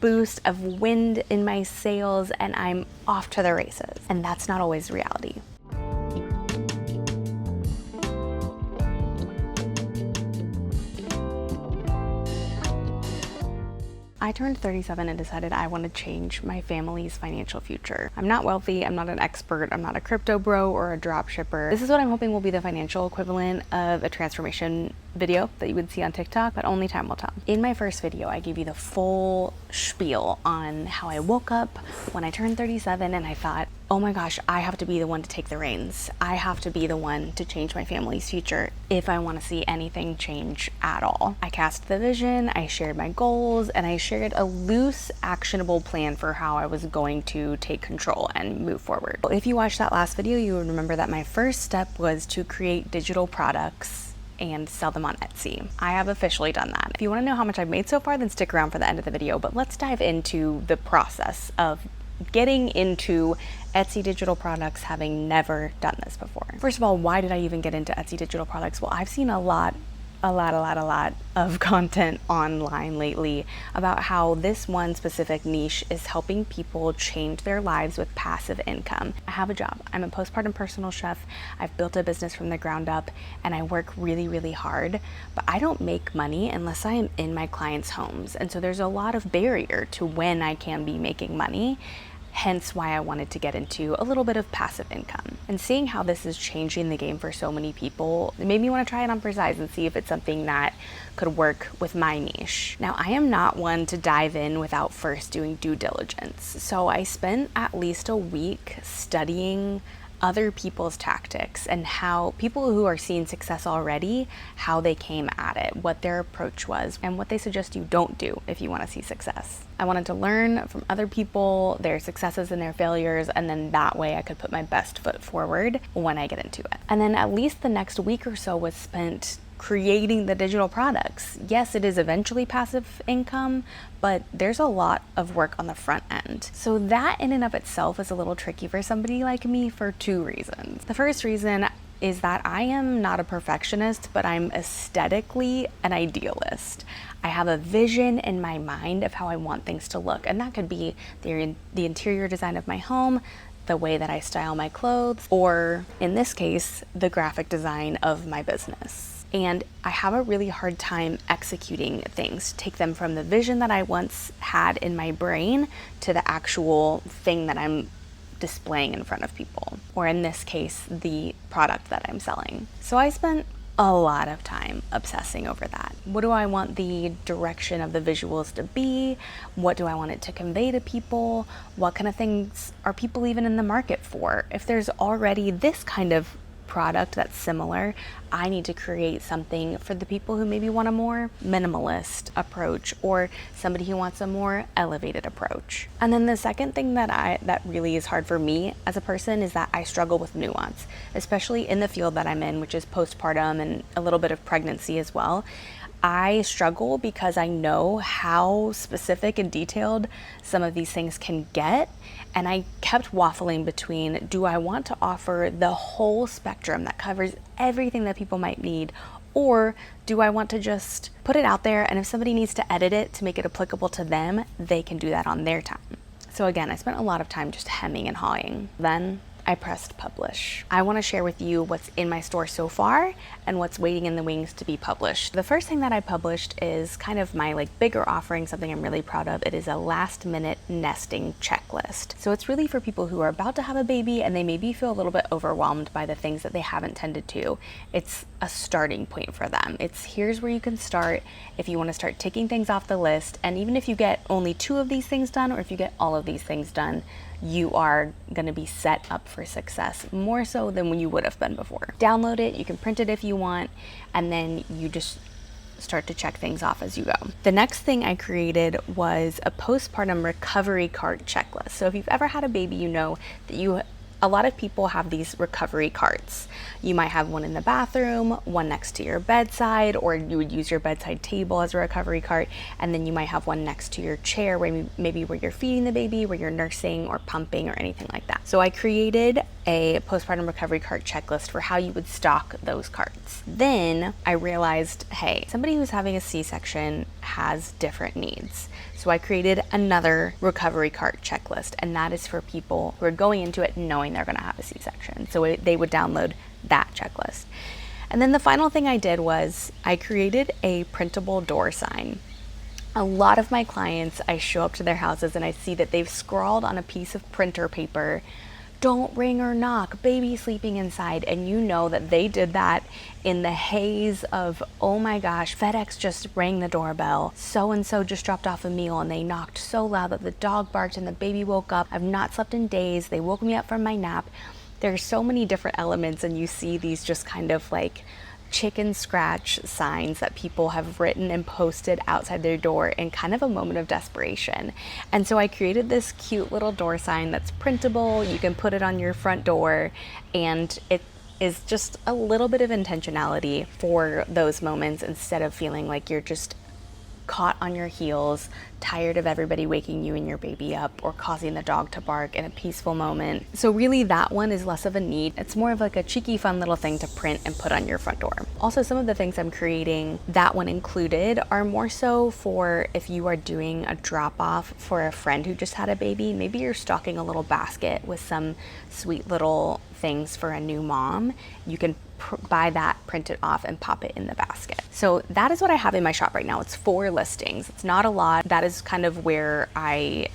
boost of wind in my sails and I'm off to the races. And that's not always reality. I turned 37 and decided I want to change my family's financial future. I'm not wealthy, I'm not an expert, I'm not a crypto bro or a drop shipper. This is what I'm hoping will be the financial equivalent of a transformation video that you would see on TikTok, but only time will tell. In my first video, I gave you the full spiel on how I woke up when I turned 37 and I thought, oh my gosh, I have to be the one to take the reins. I have to be the one to change my family's future if I want to see anything change at all. I cast the vision, I shared my goals, and I shared a loose, actionable plan for how I was going to take control and move forward. If you watched that last video, you would remember that my first step was to create digital products and sell them on Etsy. I have officially done that. If you want to know how much I've made so far, then stick around for the end of the video, but let's dive into the process of getting into Etsy digital products, having never done this before. First of all, why did I even get into Etsy digital products? Well, I've seen a lot of content online lately about how this one specific niche is helping people change their lives with passive income. I have a job. I'm a postpartum personal chef. I've built a business from the ground up and I work really, really hard, but I don't make money unless I am in my clients' homes. And so there's a lot of barrier to when I can be making money. Hence why I wanted to get into a little bit of passive income. And seeing how this is changing the game for so many people, it made me want to try it on for size and see if it's something that could work with my niche. Now, I am not one to dive in without first doing due diligence. So I spent at least a week studying other people's tactics and how people who are seeing success already, how they came at it, what their approach was, and what they suggest you don't do if you want to see success. I wanted to learn from other people, their successes and their failures, and then that way I could put my best foot forward when I get into it. And then at least the next week or so was spent creating the digital products. Yes, it is eventually passive income, but there's a lot of work on the front end. So that in and of itself is a little tricky for somebody like me for two reasons. The first reason is that I am not a perfectionist, but I'm aesthetically an idealist. I have a vision in my mind of how I want things to look, and that could be the interior design of my home, the way that I style my clothes, or in this case, the graphic design of my business. And I have a really hard time executing things, take them from the vision that I once had in my brain to the actual thing that I'm displaying in front of people, or in this case, the product that I'm selling. So I spent a lot of time obsessing over that. What do I want the direction of the visuals to be? What do I want it to convey to people? What kind of things are people even in the market for? If there's already this kind of product that's similar, I need to create something for the people who maybe want a more minimalist approach or somebody who wants a more elevated approach. And then the second thing that really is hard for me as a person is that I struggle with nuance, especially in the field that I'm in, which is postpartum and a little bit of pregnancy as well. I struggle because I know how specific and detailed some of these things can get, and I kept waffling between, do I want to offer the whole spectrum that covers everything that people might need, or do I want to just put it out there, and if somebody needs to edit it to make it applicable to them, they can do that on their time. So again, I spent a lot of time just hemming and hawing. Then I pressed publish. I want to share with you what's in my store so far and what's waiting in the wings to be published. The first thing that I published is kind of my bigger offering, something I'm really proud of. It is a last minute nesting checklist. So it's really for people who are about to have a baby and they maybe feel a little bit overwhelmed by the things that they haven't tended to. It's a starting point for them. Here's where you can start if you want to start ticking things off the list. And even if you get only 2 of these things done, or if you get all of these things done, you are going to be set up for success, more so than when you would have been before. Download it, you can print it if you want, and then you just start to check things off as you go. The next thing I created was a postpartum recovery cart checklist. So if you've ever had a baby, you know that a lot of people have these recovery carts. You might have one in the bathroom, one next to your bedside, or you would use your bedside table as a recovery cart, and then you might have one next to your chair where you're feeding the baby, where you're nursing or pumping or anything like that. So I created a postpartum recovery cart checklist for how you would stock those carts. Then I realized, hey, somebody who's having a C-section has different needs. So I created another recovery cart checklist, and that is for people who are going into it knowing they're going to have a C-section. So they would download that checklist. And then the final thing I did was I created a printable door sign. A lot of my clients, I show up to their houses and I see that they've scrawled on a piece of printer paper, "Don't ring or knock, baby sleeping inside." And you know that they did that in the haze of, oh my gosh, FedEx just rang the doorbell. So-and-so just dropped off a meal and they knocked so loud that the dog barked and the baby woke up. I've not slept in days. They woke me up from my nap. There's so many different elements, and you see these just kind of like chicken scratch signs that people have written and posted outside their door in kind of a moment of desperation. And so I created this cute little door sign that's printable. You can put it on your front door, and it is just a little bit of intentionality for those moments instead of feeling like you're just caught on your heels, tired of everybody waking you and your baby up or causing the dog to bark in a peaceful moment. So really that one is less of a need. It's more of like a cheeky, fun little thing to print and put on your front door. Also, some of the things I'm creating, that one included, are more so for if you are doing a drop off for a friend who just had a baby. Maybe you're stocking a little basket with some sweet little things for a new mom. You can buy that, print it off, and pop it in the basket. So that is what I have in my shop right now. It's 4 listings. It's not a lot. That is kind of where I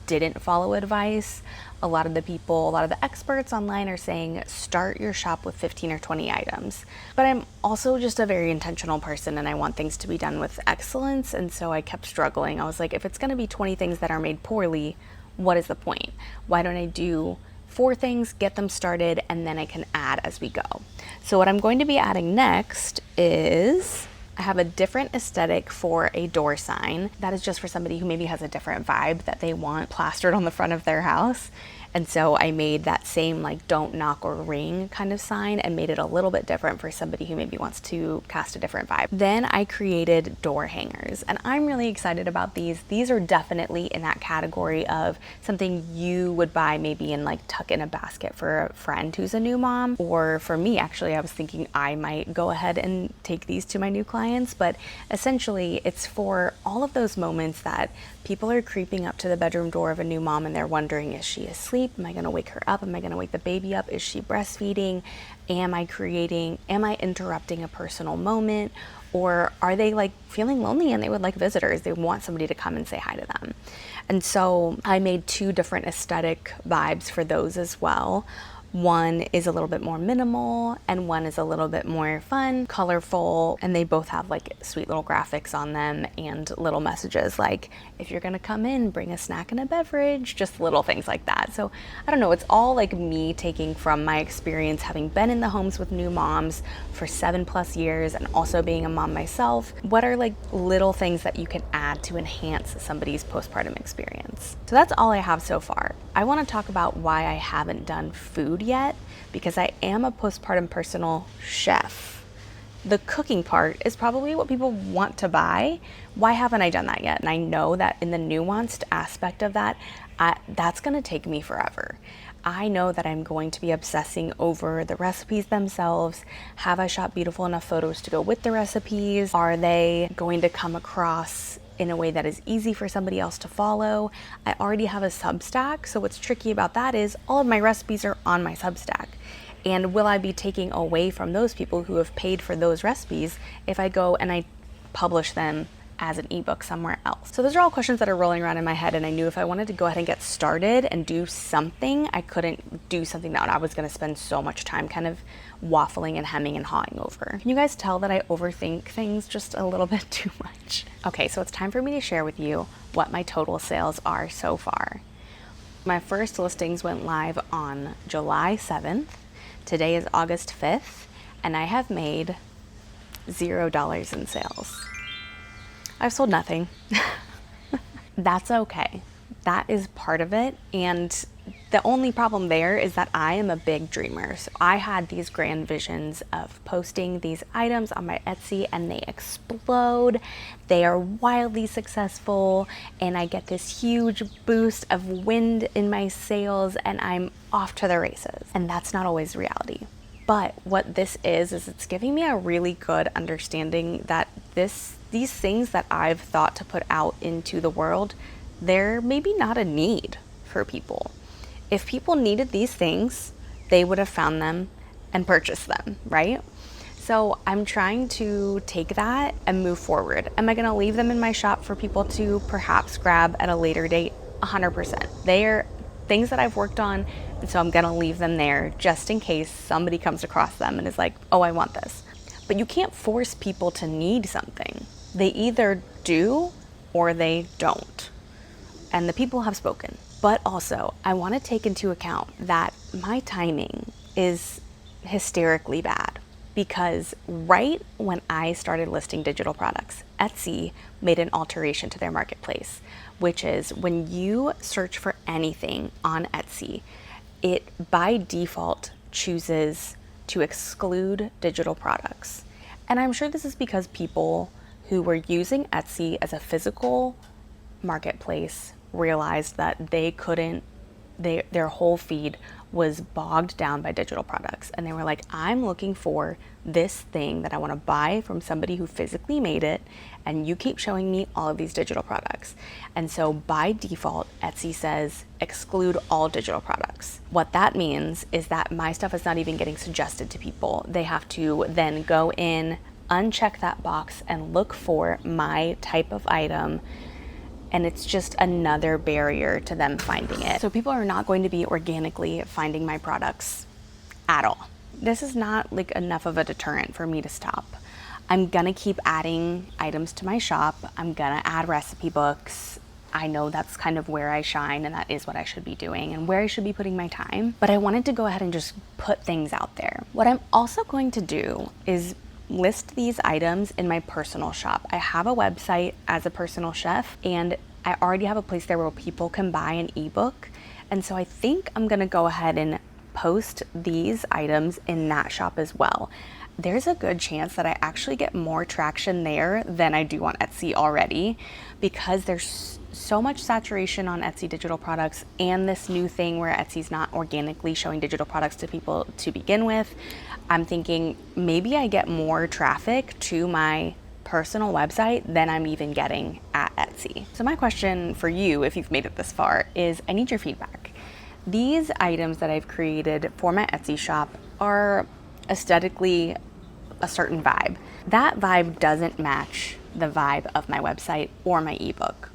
didn't follow advice. A lot of the experts online are saying start your shop with 15 or 20 items. But I'm also just a very intentional person and I want things to be done with excellence. And so I kept struggling. I was like, if it's going to be 20 things that are made poorly, what is the point? Why don't I do 4 things, get them started, and then I can add as we go. So what I'm going to be adding next is I have a different aesthetic for a door sign. That is just for somebody who maybe has a different vibe that they want plastered on the front of their house. And so I made that same like don't knock or ring kind of sign and made it a little bit different for somebody who maybe wants to cast a different vibe. Then I created door hangers, and I'm really excited about these. These are definitely in that category of something you would buy maybe and like tuck in a basket for a friend who's a new mom. Or for me, actually, I was thinking I might go ahead and take these to my new clients, but essentially it's for all of those moments that people are creeping up to the bedroom door of a new mom and they're wondering, is she asleep? Am I going to wake her up? Am I going to wake the baby up? Is she breastfeeding? Am I interrupting a personal moment? Or are they like feeling lonely and they would like visitors? They want somebody to come and say hi to them. And so I made 2 different aesthetic vibes for those as well. One is a little bit more minimal and one is a little bit more fun, colorful, and they both have like sweet little graphics on them and little messages like, if you're gonna come in, bring a snack and a beverage, just little things like that. So I don't know, it's all like me taking from my experience having been in the homes with new moms for 7+ years and also being a mom myself. What are like little things that you can add to enhance somebody's postpartum experience? So that's all I have so far. I wanna talk about why I haven't done food yet, because I am a postpartum personal chef. The cooking part is probably what people want to buy. Why haven't I done that yet? And I know that in the nuanced aspect of that, that's going to take me forever. I know that I'm going to be obsessing over the recipes themselves. Have I shot beautiful enough photos to go with the recipes? Are they going to come across in a way that is easy for somebody else to follow? I already have a Substack, so what's tricky about that is all of my recipes are on my Substack. And will I be taking away from those people who have paid for those recipes if I go and I publish them as an ebook somewhere else? So those are all questions that are rolling around in my head, and I knew if I wanted to go ahead and get started and do something, I couldn't do something that I was going to spend so much time kind of waffling and hemming and hawing over. Can you guys tell that I overthink things just a little bit too much? Okay, so it's time for me to share with you what my total sales are so far. My first listings went live on July 7th. Today is August 5th, and I have made $0 in sales. I've sold nothing. That's okay. That is part of it. And the only problem there is that I am a big dreamer. So I had these grand visions of posting these items on my Etsy and they explode. They are wildly successful and I get this huge boost of wind in my sales and I'm off to the races. And that's not always reality. But what this is it's giving me a really good understanding that these things that I've thought to put out into the world, they're maybe not a need for people. If people needed these things, they would have found them and purchased them, right? So I'm trying to take that and move forward. Am I going to leave them in my shop for people to perhaps grab at a later date? 100%. They are things that I've worked on, and so I'm going to leave them there just in case somebody comes across them and is like, oh, I want this. But you can't force people to need something. They either do or they don't. And the people have spoken. But also, I want to take into account that my timing is hysterically bad, because right when I started listing digital products, Etsy made an alteration to their marketplace, which is when you search for anything on Etsy, it by default chooses to exclude digital products. And I'm sure this is because people who were using Etsy as a physical marketplace realized that they couldn't, their whole feed was bogged down by digital products. And they were like, I'm looking for this thing that I want to buy from somebody who physically made it, and you keep showing me all of these digital products. And so by default, Etsy says exclude all digital products. What that means is that my stuff is not even getting suggested to people. They have to then go in, uncheck that box, and look for my type of item. And it's just another barrier to them finding it. So people are not going to be organically finding my products at all. This is not like enough of a deterrent for me to stop. I'm gonna keep adding items to my shop. I'm gonna add recipe books. I know that's kind of where I shine, and that is what I should be doing and where I should be putting my time. But I wanted to go ahead and just put things out there. What I'm also going to do is list these items in my personal shop. I have a website as a personal chef, and I already have a place there where people can buy an ebook. And so I think I'm gonna go ahead and post these items in that shop as well. There's a good chance that I actually get more traction there than I do on Etsy already, because there's so much saturation on Etsy digital products, and this new thing where Etsy's not organically showing digital products to people to begin with. I'm thinking maybe I get more traffic to my personal website than I'm even getting at Etsy. So my question for you, if you've made it this far, is I need your feedback. These items that I've created for my Etsy shop are aesthetically a certain vibe. That vibe doesn't match the vibe of my website or my ebook.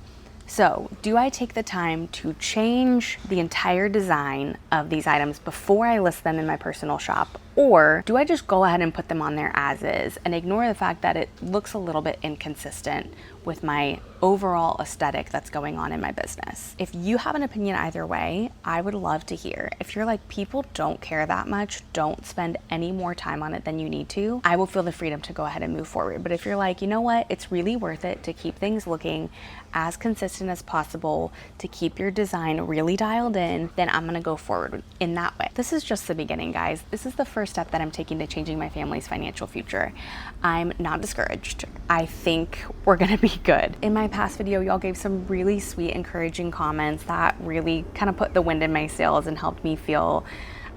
So do I take the time to change the entire design of these items before I list them in my personal shop? Or do I just go ahead and put them on there as is and ignore the fact that it looks a little bit inconsistent with my overall aesthetic that's going on in my business? If you have an opinion either way, I would love to hear. If you're like, people don't care that much, don't spend any more time on it than you need to, I will feel the freedom to go ahead and move forward. But if you're like, you know what, it's really worth it to keep things looking as consistent as possible, to keep your design really dialed in, then I'm gonna go forward in that way. This is just the beginning, guys. This is the first step that I'm taking to changing my family's financial future. I'm not discouraged. I think we're gonna be good. In my past video, y'all gave some really sweet, encouraging comments that really kind of put the wind in my sails and helped me feel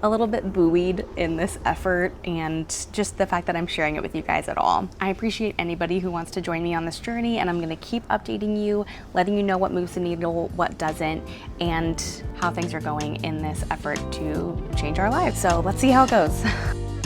a little bit buoyed in this effort, and just the fact that I'm sharing it with you guys at all. I appreciate anybody who wants to join me on this journey, and I'm gonna keep updating you, letting you know what moves the needle, what doesn't, and how things are going in this effort to change our lives. So let's see how it goes.